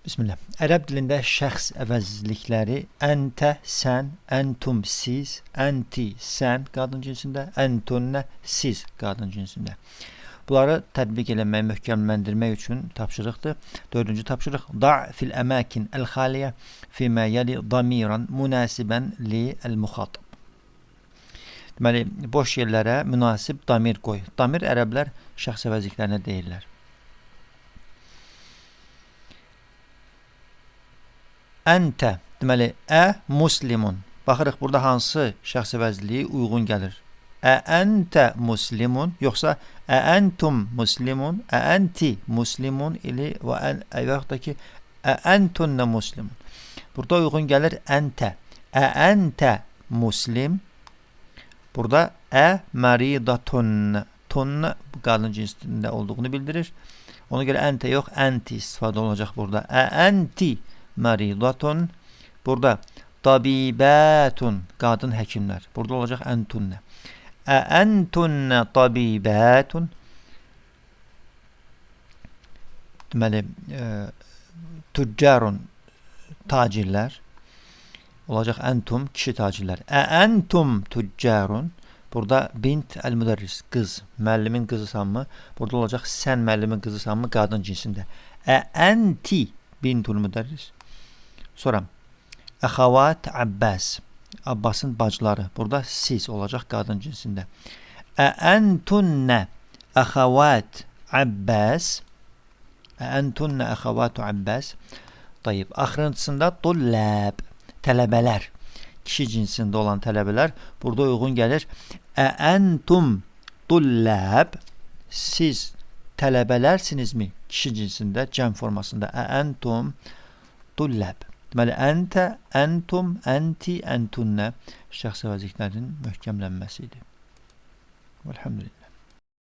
Bismillah. Ərəb dilində şəxs əvəzlikləri əntə, sən, əntum, siz, ənti, sən qadın cinsində, əntunnə, siz qadın cinsində. Bunları tətbiq eləmək, möhkəmləndirmək üçün tapşırıqdır. 4-cü tapşırıq. Da' fil əməkin əl-xaliyə fimə yəli damiran münasibən li əl-muxatab. Deməli, boş yerlərə münasib damir qoy. Damir ərəblər şəxs əvəzliklərinə deyirlər. Əntə, deməli, muslimun. Baxırıq, burada hansı şəxs əvəzliyi uyğun gəlir? Əntə muslimun, yoxsa əntum muslimun, ənti muslimun ili və yaxud da ki, əntunnə muslimun. Burada uyğun gəlir əntə. Əntə muslim. Burada məridatun. Tun qadın cinsində olduğunu bildirir. Ona görə əntə yox, ənti istifadə olacaq burada. Ənti məridatun. Burada tabibətun, qadın həkimlər. Burada olacaq əntunnə. Əntunnə tabibətun. Deməli, tüccarun, tacirlər. Olacaq əntum, kişi tacirlər. Əntum tüccarun. Burada bint əl-müdərris, qız, müəllimin qızısan mı? Burada olacaq sən müəllimin qızısan mı? Qadın cinsində. Ənti bintul müdərris. Sonra əxavat Abbas, Abbasın bacıları. Burada siz olacaq qadın cinsində. Əntunnə əxavat Abbas. Əntunnə əxavat Abbas. Tayyib, axırıncısında tulləb, tələbələr. Kişi cinsində olan tələbələr burada uyğun gəlir. Əntum tulləb, siz tələbələrsinizmi? Kişi cinsində, cəm formasında. Əntum tulləb. Deməli, əntə, əntum, ənti, əntunnə şəxs əvəzliklərinin möhkəmlənməsidir. Elhamdülillah.